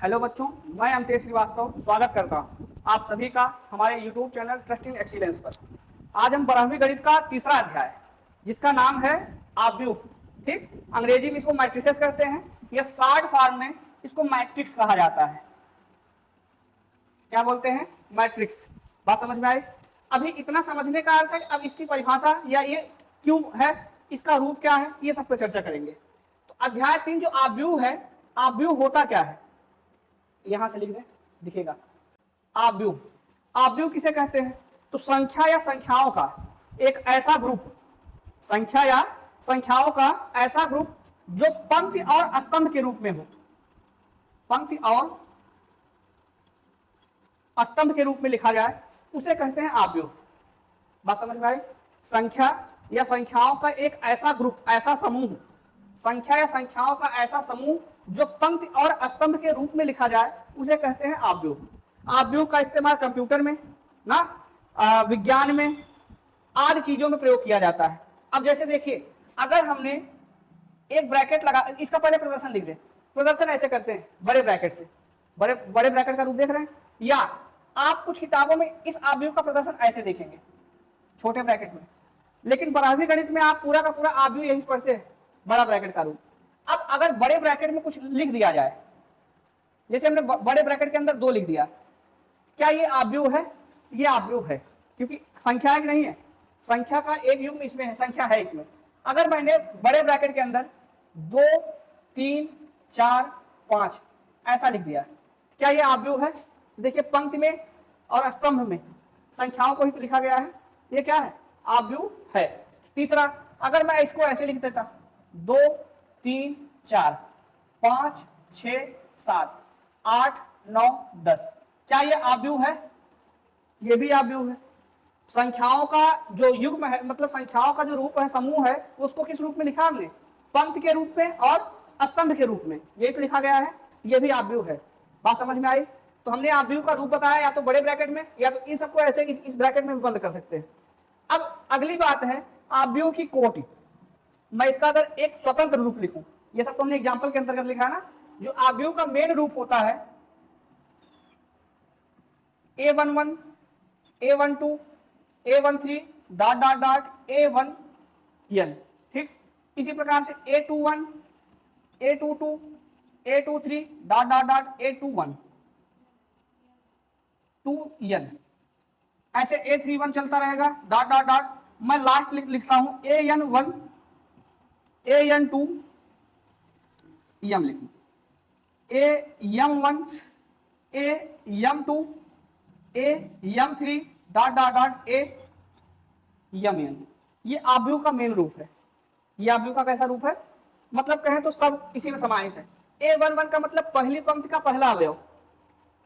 Hello बच्चों, मैं अमतेश श्रीवास्तव स्वागत करता हूं आप सभी का हमारे YouTube चैनल ट्रस्टिंग एक्सीलेंस पर। आज हम 12वीं गणित का तीसरा अध्याय जिसका नाम है आव्यूह, ठीक, अंग्रेजी में इसको मैट्रिसेस कहते हैं या शॉर्ट फॉर्म में इसको मैट्रिक्स कहा जाता है। क्या बोलते हैं? मैट्रिक्स। बात समझ में आई? अभी इतना समझने का अर्थ है, अब इसकी परिभाषा या ये क्यों है, इसका रूप क्या है, ये सब पर चर्चा करेंगे। तो अध्याय 3 जो आव्यूह है, आव्यूह होता क्या है यहां से लिख दें, दिखेगा। आव्यूह, आव्यूह किसे कहते हैं? तो संख्या या संख्याओं का एक ऐसा ग्रुप, संख्या या संख्याओं का ऐसा ग्रुप जो पंक्ति और स्तंभ के रूप में हो, पंक्ति और स्तंभ के रूप में लिखा जाए उसे कहते हैं आव्यूह। बात समझ में आई? संख्या या संख्याओं का एक ऐसा ग्रुप, ऐसा समूह, संख्या या संख्याओं का ऐसा समूह जो पंक्ति और स्तंभ के रूप में लिखा जाए उसे कहते हैं आव्यूह। आव्यूह का इस्तेमाल कंप्यूटर में ना, विज्ञान में, आदि चीजों में प्रयोग किया जाता है। अब जैसे देखिए, अगर हमने एक ब्रैकेट लगा, इसका पहले प्रदर्शन लिख दे। प्रदर्शन ऐसे करते हैं बड़े ब्रैकेट से, बड़े बड़े ब्रैकेट का रूप देख रहे हैं, या आप कुछ किताबों में इस आव्यूह का प्रदर्शन ऐसे देखेंगे छोटे ब्रैकेट में, लेकिन 12वीं गणित में आप पूरा का पूरा आव्यूह यही पढ़ते हैं, बड़ा ब्रैकेट का रूप। अब अगर बड़े ब्रैकेट में कुछ लिख दिया जाए, जैसे हमने बड़े ब्रैकेट के अंदर 2 लिख दिया, क्या ये आव्यूह है? ये आव्यूह है, क्योंकि संख्या है कि नहीं है? संख्या का एक युग्म इसमें है, संख्या है इसमें। अगर मैंने बड़े ब्रैकेट के अंदर 2, 3, 4, 5 ऐसा लिख दिया, क्या ये आव्यूह है? देखिए, पंक्ति में और स्तंभ में संख्याओं को ही लिखा गया है, ये क्या है? आव्यूह है। तीसरा, अगर मैं इसको ऐसे लिख देता, 2, 3, 4, 5, 6, 7, 8, 9, 10, क्या ये आव्यूह है? ये भी आव्यूह है। संख्याओं का जो युग्म है, मतलब संख्याओं का जो रूप है, समूह है, उसको किस रूप में लिखा हमने? पंक्ति के रूप में और स्तंभ के रूप में, यही तो लिखा गया है, ये भी आव्यूह है। बात समझ में आई? तो हमने आव्यूह का रूप बताया, या तो बड़े ब्रैकेट में, या तो इन सबको ऐसे इस ब्रैकेट में भी बंद कर सकते हैं। अब अगली बात है आव्यूह की कोटि। मैं इसका अगर एक स्वतंत्र रूप लिखूं, ये सब तो हमने एग्जांपल के अंतर्गत लिखा है ना, जो आव्यूह का मेन रूप होता है A11, A12, A13 dot dot dot A1n, ठीक। इसी प्रकार से A21, A22, A23 dot dot dot A21 2n, ऐसे A31 चलता रहेगा डॉट डॉट डॉट। मैं लास्ट लिखता हूं AN1, AN2, लिखूं AM1, AM2, AM3 dot dot dot AMN। ये आव्यूह का मेन रूप है। ये आव्यूह का कैसा रूप है? मतलब कहें तो सब इसी में समाहित है। A11 का मतलब पहली पंक्ति का पहला अवयव,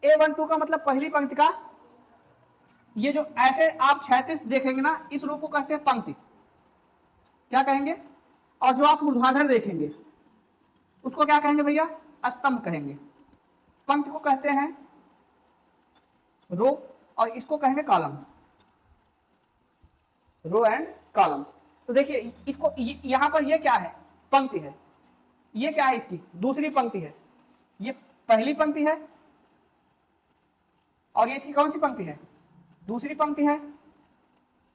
A12 का मतलब पहली पंक्ति का, ये जो ऐसे आप 36 देखेंगे ना, इस रूप को कहते हैं पंक्ति। क्या कहेंगे? और जो आप ऊर्ध्वाधर देखेंगे उसको क्या कहेंगे भैया? स्तंभ कहेंगे। पंक्ति को कहते हैं रो, और इसको कहेंगे कॉलम, रो एंड कॉलम। तो देखिए, इसको यहां पर ये क्या है? पंक्ति है। ये क्या है? इसकी दूसरी पंक्ति है। ये पहली पंक्ति है, और ये इसकी कौन सी पंक्ति है? दूसरी पंक्ति है।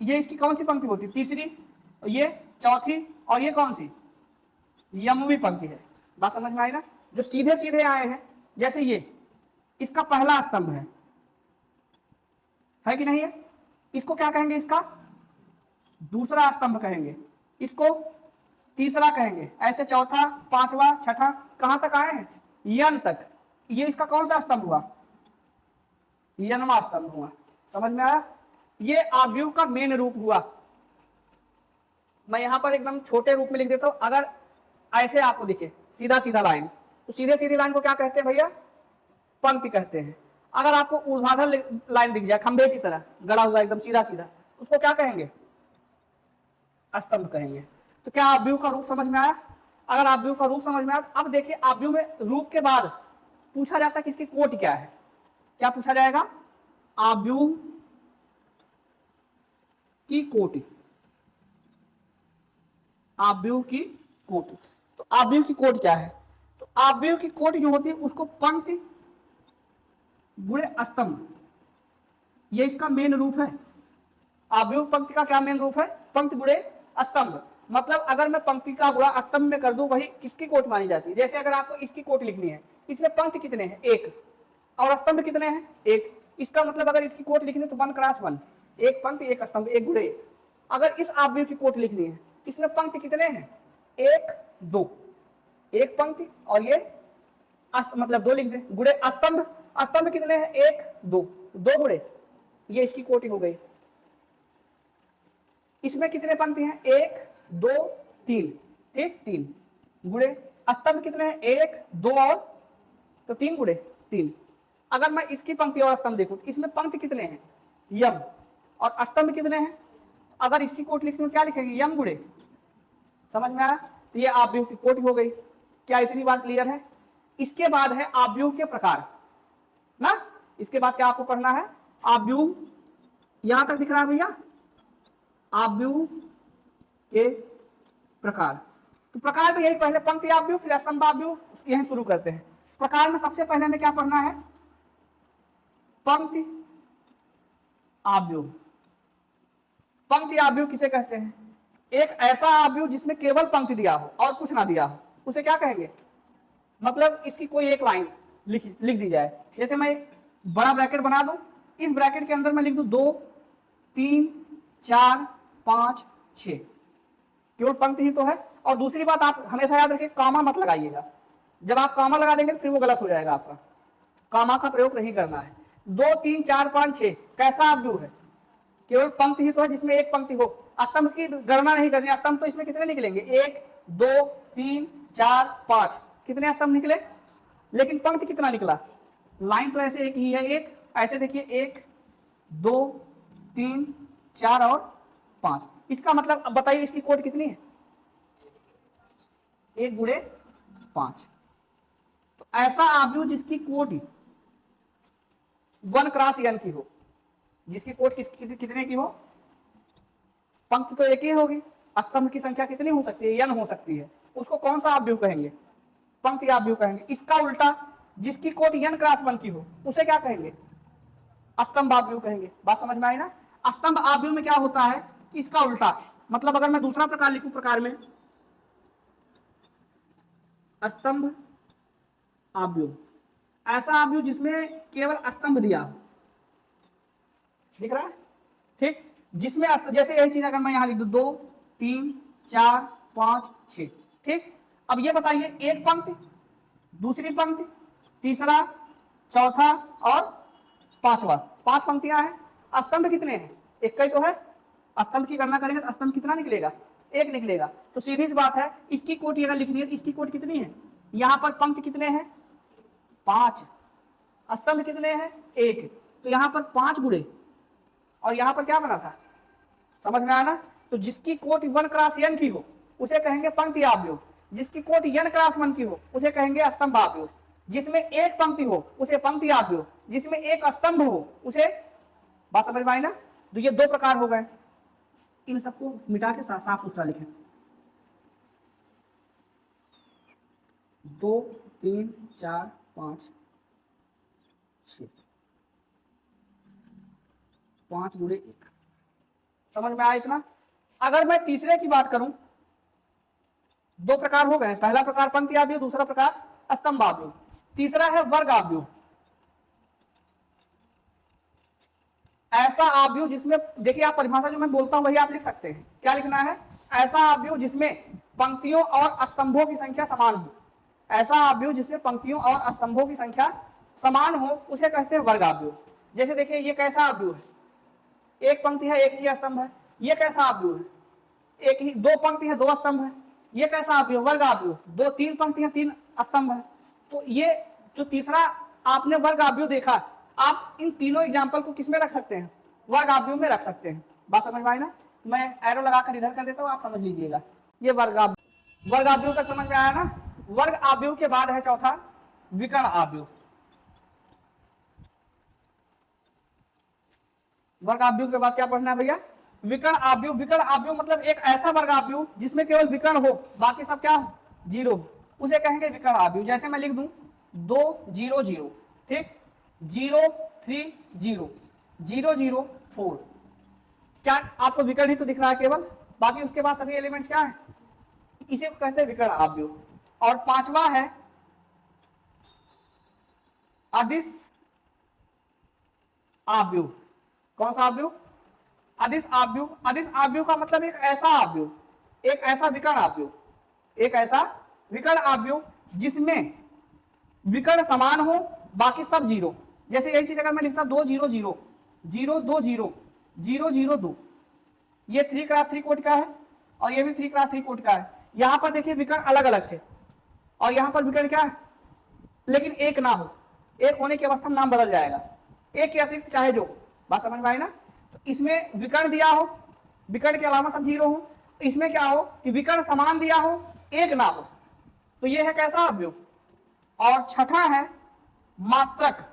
ये इसकी कौन सी पंक्ति होती है? तीसरी। ये चौथी, और ये कौन सी? यमवी पंक्ति है। बात समझ में आई ना? जो सीधे सीधे आए हैं, जैसे ये इसका पहला स्तंभ है कि नहीं है? इसको क्या कहेंगे? इसका दूसरा स्तंभ कहेंगे, इसको तीसरा कहेंगे, ऐसे चौथा, पांचवा, छठा, कहां तक आए हैं? यन तक। ये इसका कौन सा स्तंभ हुआ? यनवा स्तंभ हुआ। समझ में आया? ये आव्यूह का मेन रूप हुआ। मैं यहां पर एकदम छोटे रूप में लिख देता हूं। अगर ऐसे आपको दिखे सीधा सीधा लाइन, तो सीधे सीधी लाइन को क्या कहते हैं भैया? पंक्ति कहते हैं। अगर आपको ऊर्ध्वाधर लाइन दिख जाए, खंभे की तरह गड़ा हुआ एकदम सीधा सीधा, उसको क्या कहेंगे? स्तंभ कहेंगे। तो क्या आव्यूह का रूप समझ में आया? अगर आव्यूह का रूप समझ में आया, अब देखिए, आव्यूह में रूप के बाद पूछा जाता है कि इसकी कोटि क्या है। क्या पूछा जाएगा? आव्यूह की कोटि। आव्यूह की कोटि। तो आव्यूह की कोटि क्या है? तो आव्यूह की कोटि जो होती है उसको पंक्ति गुणे स्तंभ, ये इसका मेन रूप है। आव्यूह पंक्ति का क्या मेन रूप है? पंक्ति गुणे स्तंभ। मतलब अगर मैं पंक्ति का गुणा स्तंभ में कर दूं, वही किसकी कोट मानी जाती है? जैसे अगर आपको इसकी कोट लिखनी है, इसमें पंक्ति कितने हैं? एक, और स्तंभ कितने हैं? एक। इसका मतलब अगर इसकी कोट लिखनी है तो 1 क्रॉस 1, एक पंक्ति एक स्तंभ, एक गुणे। अगर इस आव्यूह की कोट लिखनी है, इसमें पंक्ति कितने हैं? 1 2, एक पंक्ति और ये मतलब 2 लिख दे। गुणे स्तंभ, स्तंभ कितने हैं? 1 2, 2 गुणे, ये इसकी कोटि हो गई। इसमें कितने पंक्ति हैं? 1 2 3, ठीक, 3 गुणे स्तंभ कितने हैं? 1 2 और तो 3 गुणे 3। अगर मैं इसकी पंक्ति और स्तंभ देखूं तो इसमें पंक्ति कितने हैं? यम, और स्तंभ कितने हैं? अगर इसकी कोट लिखनी हो क्या लिखेंगे? यम गुणे। समझ में आया? तो ये आव्यूह की कोटि हो गई। क्या इतनी बात क्लियर है? इसके बाद है आव्यूह के प्रकार ना। इसके बाद क्या आपको पढ़ना है? आव्यूह, यहां तक दिख रहा है भैया? आव्यूह के प्रकार। तो प्रकार भी यही, पहले पंक्ति आव्यूह फिर स्तंभ आव्यूह, यही शुरू करते हैं। प्रकार में सबसे पहले हमें क्या पढ़ना है? पंक्ति आव्यूह। पंक्ति आव्यूह किसे कहते हैं? एक ऐसा आव्यूह जिसमें केवल पंक्ति दिया हो और कुछ ना दिया हो, उसे क्या कहेंगे? मतलब इसकी कोई एक लाइन लिख दी जाए। जैसे मैं बड़ा ब्रैकेट बना दूं, इस ब्रैकेट के अंदर मैं लिख दूं 2 3 4 5 6, केवल पंक्ति ही तो है। और दूसरी बात आप हमेशा याद रखिए, कामा मत लगाइएगा। जब आप कामा लगा देंगे तो फिर वो गलत हो जाएगा आपका। कामा का प्रयोग नहीं करना है। 2 3 4 5 6 कैसा आव्यूह है? केवल पंक्ति ही तो है जिसमें एक पंक्ति हो। स्तंभ की गणना नहीं करनी। स्तंभ तो इसमें कितने निकलेंगे? 1 2 3 4 5, कितने स्तंभ निकले? लेकिन पंक्ति कितना निकला? लाइन तो ऐसे एक ही है, एक ऐसे देखिए 1 2 3 4 और 5। इसका मतलब अब बताइए इसकी कोट कितनी है? 1 गुणे 5। तो ऐसा आव्यूह जिसकी कोट 1 क्रॉस n की हो, जिसकी कोट कितने की हो? पंक्ति तो एक ही होगी, स्तंभ की संख्या कितनी हो सकती है? n हो सकती है। उसको कौन सा आव्यूह कहेंगे? पंक्ति आव्यूह कहेंगे। इसका उल्टा जिसकी कोट n क्रॉस 1 की हो, उसे क्या कहेंगे? स्तंभ आव्यूह कहेंगे। बात समझ में आई ना? स्तंभ आव्यूह में क्या होता है? इसका उल्टा, मतलब अगर मैं दूसरा प्रकार लिखूं, प्रकार में स्तंभ आव्यूह, ऐसा आव्यूह जिसमें केवल स्तंभ दिया हो, दिख रहा है? ठीक, जिसमें जैसे यही चीज अगर मैं यहां लिख दूं 2 3 4 5 6, ठीक। अब ये बताइए, एक पंक्ति, दूसरी पंक्ति, तीसरा, चौथा और पांचवा, 5 पंक्तियां हैं। स्तंभ कितने हैं? एक का ही तो है। स्तंभ की गणना करेंगे तो स्तंभ कितना निकलेगा? 1 निकलेगा। तो सीधी सी बात है, इसकी कोटि अगर लिखनी है तो इसकी कोटि कितनी है? यहां पर पंक्ति कितने हैं? 5, स्तंभ कितने हैं? 1। तो यहां पर 5 गुणे, और यहां पर क्या बना था? समझ में आया ना? तो जिसकी कोटि 1 क्रॉस n की हो उसे कहेंगे पंक्ति आव्यूह। जिसकी कोटि n क्रॉस 1 की हो उसे कहेंगे स्तंभ आव्यूह। जिसमें एक पंक्ति हो उसे पंक्ति आव्यूह, जिसमें एक स्तंभ हो उसे, बात समझ में आई ना? तो ये 2 प्रकार हो गए। इन सबको मिटा के साफ सुथरा लिखें। 2 3 4 5 6, 5 गुणे 1। समझ में आया इतना? अगर मैं तीसरे की बात करूं, 2 प्रकार हो गए। पहला प्रकार पंक्ति आव्यूह, दूसरा प्रकार स्तंभ आव्यूह। तीसरा है वर्ग आव्यूह। ऐसा आव्यूह जिसमें, देखिए आप परिभाषा जो मैं बोलता हूं वही आप लिख सकते हैं। क्या लिखना है? ऐसा आव्यूह जिसमें पंक्तियों और स्तंभों की संख्या समान हो। ऐसा आव्यूह जिसमें पंक्तियों और स्तंभों की संख्या समान हो उसे कहते हैं वर्ग आव्यूह। जैसे देखिए ये कैसा आव्यूह है? एक पंक्ति है, एक ही स्तंभ है। ये कैसा आव्यूह है? एक ही, 2 पंक्ति है, 2 स्तंभ है। ये कैसा आव्यूह? वर्ग आव्यूह। 2 3 पंक्ति है, 3 स्तंभ है। तो ये जो तीसरा आपने वर्ग आव्यूह देखा, आप इन तीनों एग्जाम्पल को किसमें रख सकते हैं? वर्ग आव्यूह में रख सकते हैं। बात समझ में आई ना? मैं एरो लगाकर इधर कर देता हूं, आप समझ लीजिएगा। ये वर्ग आव्यूह तक समझ में आया ना? वर्ग आव्यूह के बाद है चौथा विकर्ण आव्यूह। वर्ग आव्यूह के बाद क्या पढ़ना है भैया? विकर्ण आव्यूह। विकर्ण आव्यूह मतलब एक ऐसा वर्ग आव्यूह जिसमें केवल विकर्ण हो, बाकी सब क्या हो? 0 हो, उसे कहेंगे विकर्ण आव्यूह। जैसे मैं लिख दूं 2 0 0, ठीक। 0 3 0 0 0 4। क्या आपको विकर्ण ही तो दिख रहा है केवल, बाकी उसके बाद सभी एलिमेंट्स क्या है, इसे कहते हैं विकर्ण आव्यूह। और पांचवा है अदिश आव्यूह। कौन सा आव्यूह, अदिश आव्यूह। अदिश आव्यूह का मतलब एक ऐसा आव्यूह, एक ऐसा विकर्ण आव्यूह, एक ऐसा विकर्ण आव्यूह जिसमें विकर्ण समान हो बाकी सब जीरो। जैसे यही चीज अगर मैं लिखता 2 0 0 0 2 0 0 0 2, ये 3x3 कोट का है और ये भी 3x3 कोट का है। यहां पर देखिए विकर्ण अलग अलग थे और यहां पर विकर्ण क्या है, लेकिन एक ना हो, एक होने की अवस्था में नाम बदल जाएगा, एक के अतिरिक्त चाहे जो। बात समझ में आई ना। तो इसमें विकर्ण दिया हो, विकर्ण के अलावा सब जीरो हो। इसमें क्या हो कि विकर्ण समान दिया हो, एक ना हो, तो ये है कैसा आव्यूह। और छठा है मात्रक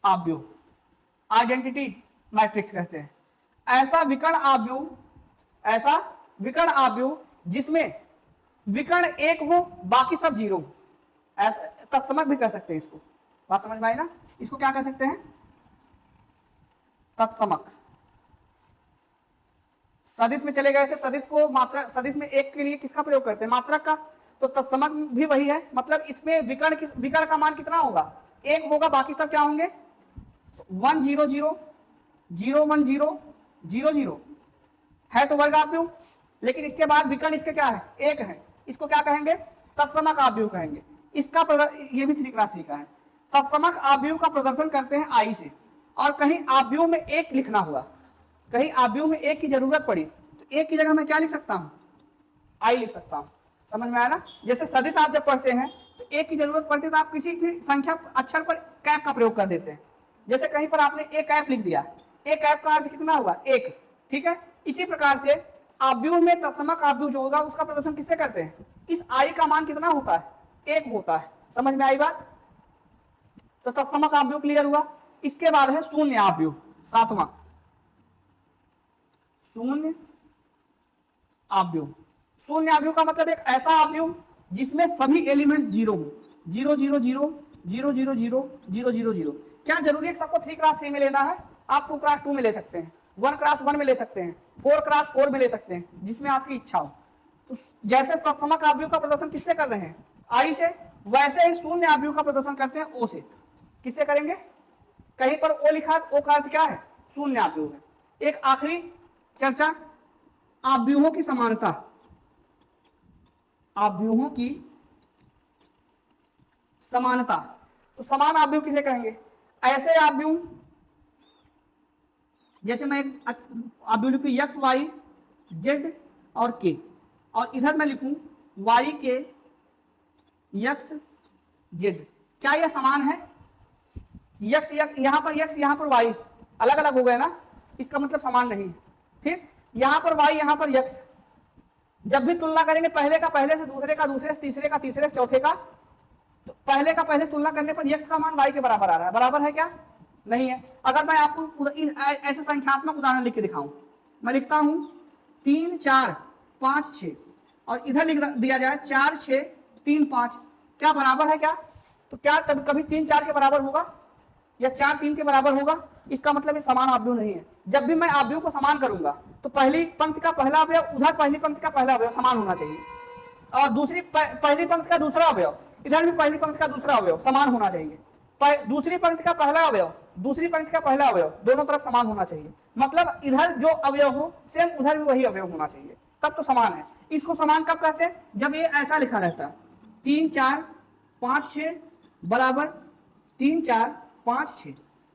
आव्यूह, आइडेंटिटी मैट्रिक्स कहते हैं। ऐसा विकर्ण आव्यूह, ऐसा विकर्ण आव्यूह जिसमें विकर्ण एक हो बाकी सब जीरो हो, ऐसा तत्समक भी कह सकते हैं इसको। बात समझ में आई ना। इसको क्या कह सकते हैं, तत्समक। सदिश में चले गए थे, सदिश को मात्रा, सदिश में एक के लिए किसका प्रयोग करते हैं, मात्रक का। तो तत्समक भी वही है, मतलब इसमें विकर्ण का मान कितना होगा, एक होगा, बाकी सब क्या होंगे 1 0 0 0 1 0 0 0 है तो वर्ग आव्यूह, लेकिन इसके बाद विकर्ण इसके क्या है, एक है, इसको क्या कहेंगे, तत्समक आव्यूह कहेंगे। इसका ये भी 3x3 का है। तत्समक आव्यूह का प्रदर्शन करते हैं आई से, और कहीं आव्यूह में एक लिखना हुआ, कहीं आव्यूह में एक की जरूरत पड़ी तो एक की जगह मैं क्या लिख सकता हूं, आई लिख सकता हूं। समझ में आया ना। जैसे सदिश आप जब पढ़ते हैं तो एक की जरूरत पड़ती है तो आप किसी भी संख्या अक्षर पर कैप का प्रयोग कर देते हैं। जैसे कहीं पर आपने एक कैप लिख दिया, एक कैप का अर्थ कितना हुआ, एक, ठीक है। इसी प्रकार से आव्यूह में तत्समक आव्यूह जो होगा उसका प्रदर्शन किससे करते हैं, इस आई का मान कितना होता है, एक होता है। समझ में आई बात। तो तत्समक आव्यूह क्लियर हुआ। इसके बाद है शून्य आव्यूह, सातवां शून्य आव्यूह। शून्य आव्यूह का मतलब एक ऐसा आव्यूह जिसमें सभी एलिमेंट्स जीरो हो, 0 0 0 0 0 0 0 0 0। क्या जरूरी है सबको 3x3 में लेना है, आप 2x2 में ले सकते हैं, 1x1 में ले सकते हैं, 4x4 में ले सकते हैं, जिसमें आपकी इच्छा हो। तो जैसे तत्समक आव्यूह का प्रदर्शन किससे कर रहे हैं, आई से, वैसे ही शून्य आव्यूह का प्रदर्शन करते हैं ओ से। किससे करेंगे, कहीं पर ओ लिखा, ओ का अर्थ क्या है, शून्य आव्यूह है। एक आखिरी चर्चा, आव्यूहों की समानता, आव्यूहों की समानता। तो समान आव्यूह किसे कहेंगे, ऐसे आव्यूह, जैसे मैं एक आव्यूह लिखूं x y z और k, और इधर मैं लिखूं y k x z, क्या यह समान है, x यहां पर x यहां पर y अलग अलग हो गए ना, इसका मतलब समान नहीं है। ठीक, यहां पर y यहां पर x, जब भी तुलना करेंगे पहले का पहले से, दूसरे का दूसरे से, तीसरे का तीसरे से, चौथे का, तो पहले का पहले से तुलना करने पर x का मान y के बराबर आ रहा है, बराबर है क्या, नहीं है। अगर मैं आपको ऐसे संख्यात्मक उदाहरण लिख के दिखाऊं, मैं लिखता हूं 3 4 5 6 और इधर लिख दिया जाए 4 6 3 5, क्या बराबर है क्या, तो क्या कभी 3 4 के बराबर होगा या 4 3 के बराबर होगा, इसका मतलब ये समान आव्यूह नहीं है। जब भी मैं आव्यूह को समान करूंगा तो पहली पंक्ति का पहला अवयव उधर पहली पंक्ति का पहला अवयव समान होना चाहिए, और दूसरी पहली पंक्ति का दूसरा अवयव इधर भी पहली पंक्ति का दूसरा अवयव समान होना चाहिए। दूसरी पंक्ति का पहला अवयव दूसरी पंक्ति का पहला अवयव दोनों तरफ समान होना चाहिए, मतलब इधर जो अवयव हो सेम उधर भी वही अवयव होना चाहिए, तब तो समान है। इसको समान कब कहते हैं, जब ये ऐसा लिखा रहता है 3 4 5 6 बराबर 3 4 5 6,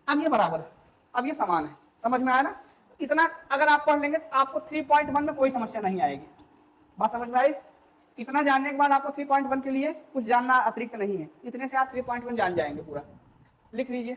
अब ये बराबर है, अब ये समान है। समझ में आया ना। इतना अगर आप पढ़ लेंगे तो आपको 3.1 में कोई समस्या नहीं आएगी। बात समझ में आई। इतना जानने के बाद आपको 3.1 के लिए कुछ जानना अतिरिक्त नहीं है, इतने से आप 3.1 जान जाएंगे पूरा। लिख लीजिए।